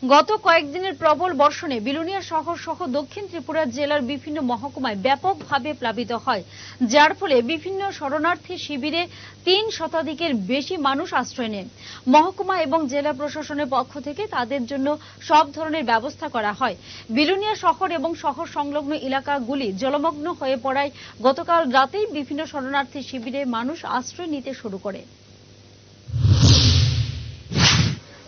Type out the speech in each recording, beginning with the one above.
গত কয়েকদিনের প্রবল বর্ষণে বিলোনিয়া শহর সহ দক্ষিণ ত্রিপুরা জেলার বিভিন্ন মহকুমায় ব্যাপকভাবে প্লাবিত হয়, যার ফলে বিভিন্ন শরণার্থী শিবিরে 3 শতাধিকের বেশি মানুষ আশ্রয় নেন। মহকুমা এবং জেলা প্রশাসনের পক্ষ থেকে তাদের জন্য সব ধরনের ব্যবস্থা করা হয়। বিলোনিয়া শহর এবং শহর সংলগ্ন এলাকাগুলি জলমগ্ন হয়ে পড়ায় গতকাল রাতেই বিভিন্ন শরণার্থী শিবিরে মানুষ আশ্রয় নিতে শুরু করে।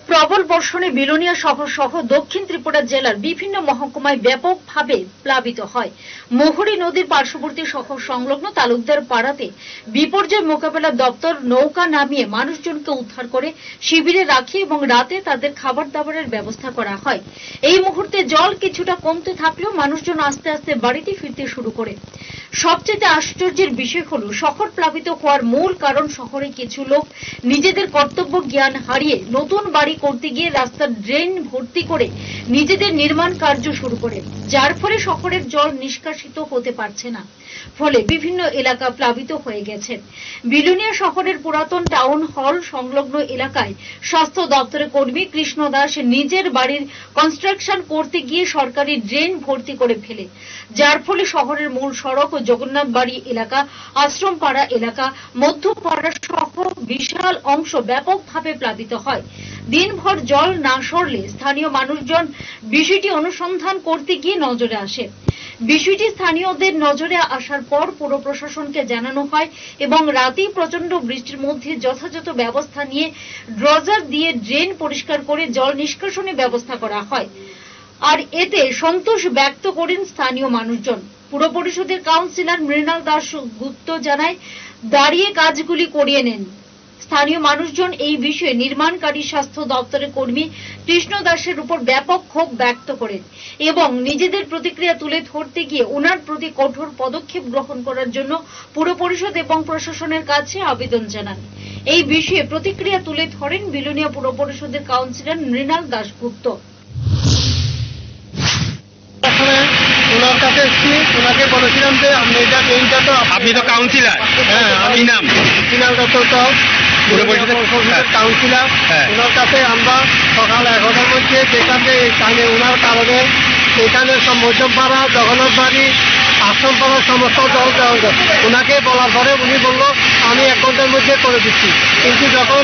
প্রবল বর্ষণে বিলোনিয়া শহর সহ দক্ষিণ ত্রিপুরা জেলার বিভিন্ন মহকুমায় ব্যাপকভাবে প্লাবিত হয়। মুহুরী নদীর পার্শ্ববর্তী শহর সংলগ্ন তালুকদার পাড়াতে বিপর্যয় মোকাবেলা দপ্তর নৌকা নামিয়ে মানুষজনকে উদ্ধার করে শিবিরে রাখে এবং রাতে তাদের খাবার দাবারের ব্যবস্থা করা হয়। এই মুহূর্তে জল কিছুটা কমতে থাকলেও মানুষজন আস্তে আস্তে বাড়িতে ফিরতে শুরু করে। সবচেয়ে আশ্চর্যের বিষয় হল, শহর প্লাবিত হওয়ার মূল কারণ শহরে কিছু লোক নিজেদের কর্তব্য জ্ঞান হারিয়ে নতুন বাড়ি করতে গিয়ে রাস্তার ড্রেন ভর্তি করে নিজেদের নির্মাণ কার্য শুরু করে, যার ফলে শহরের জল নিষ্কাশিত হতে পারছে না, ফলে বিভিন্ন এলাকা প্লাবিত হয়ে গেছে। বিলোনিয়া শহরের পুরাতন টাউন হল সংলগ্ন এলাকায় স্বাস্থ্য দপ্তরের কর্মী কৃষ্ণ দাস নিজের বাড়ির কনস্ট্রাকশন করতে গিয়ে সরকারি ড্রেন ভর্তি করে ফেলে, যার ফলে শহরের মূল সড়ক ও জগন্নাথ বাড়ি এলাকা, আশ্রমপাড়া এলাকা, মধ্যপাড়া সহ বিশাল অংশ ব্যাপকভাবে প্লাবিত হয়। দিনভর জল না সরলে স্থানীয় মানুষজন বিষয়টি অনুসন্ধান করতে গিয়ে নজরে আসে। বিষয়টি স্থানীয়দের নজরে আসার পর পুর প্রশাসনকে জানানো হয় এবং রাতেই প্রচন্ড বৃষ্টির মধ্যে যথাযথ ব্যবস্থা নিয়ে ড্রজার দিয়ে ড্রেন পরিষ্কার করে জল নিষ্কাশনের ব্যবস্থা করা হয়। আর এতে সন্তোষ ব্যক্ত করেন স্থানীয় মানুষজন। পুর পরিষদের কাউন্সিলর মৃণাল দাস গুপ্ত জানায়, দাঁড়িয়ে কাজগুলি করিয়ে নেন। স্থানীয় মানুষজন এই বিষয়ে নির্মাণকারী স্বাস্থ্য দপ্তরের কর্মী কৃষ্ণ দাসের উপর ব্যাপক ক্ষোভ ব্যক্ত করেন এবং নিজেদের প্রতিক্রিয়া তুলে ধরতে গিয়ে ওনার প্রতি কঠোর পদক্ষেপ গ্রহণ করার জন্য পুর পরিষদ এবং প্রশাসনের কাছে আবেদন জানান। এই বিষয়ে প্রতিক্রিয়া তুলে ধরেন বিলোনিয়া পুর পরিষদের কাউন্সিলর মৃণাল দাশগুপ্ত। ওনার কাছে এসেছি, ওনাকে বলেছিলাম যে এইটা তো আপনি তো কাউন্সিলর। হ্যাঁ, আমি নাম মৃণাল দত্ত, কাউন্সিলর। ওনার কাছে আমরা সকাল 11টার মধ্যে যেখানে এখানে ওনার কারণে এখানে মধ্যমপাড়া, জগন্নাথ বাড়ি, আশ্রমপাড়া সমস্ত জল দেওয়া যায়। ওনাকে বলার পরে উনি বলল আমি 1 ঘন্টার মধ্যে করে দিচ্ছি, কিন্তু যখন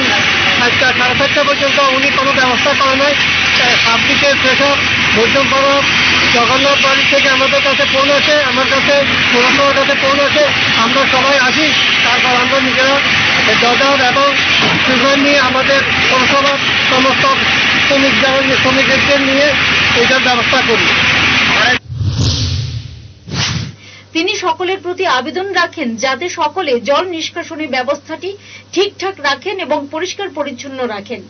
4:30 পর্যন্ত উনি কোনো ব্যবস্থা করে নাই। পাবলিকের প্রেশার, মধ্যমপাড়া, জগন্নাথ বাড়ি থেকে আমাদের কাছে ফোন আসে, আমার কাছে পৌরসভার কাছে ফোন আসে, আমরা সবাই আসি। তারপর আমরা নিজেরা ডজার এবং সুগার নিয়ে আমাদের পৌরসভার সমস্ত শ্রমিকদের নিয়ে এটার ব্যবস্থা করি। তিনি সকলের প্রতি আবেদন রাখেন যাতে সকলে জল নিষ্কাশনের ব্যবস্থাটি ঠিকঠাক রাখেন এবং পরিষ্কার পরিচ্ছন্ন রাখেন।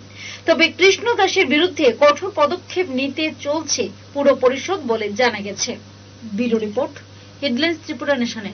তবে কৃষ্ণ দাসের বিরুদ্ধে কঠোর পদক্ষেপ নিতে চলছে পুর পরিষদ বলে জানা গেছে। Bureau report, headlines Tripura নেশনে।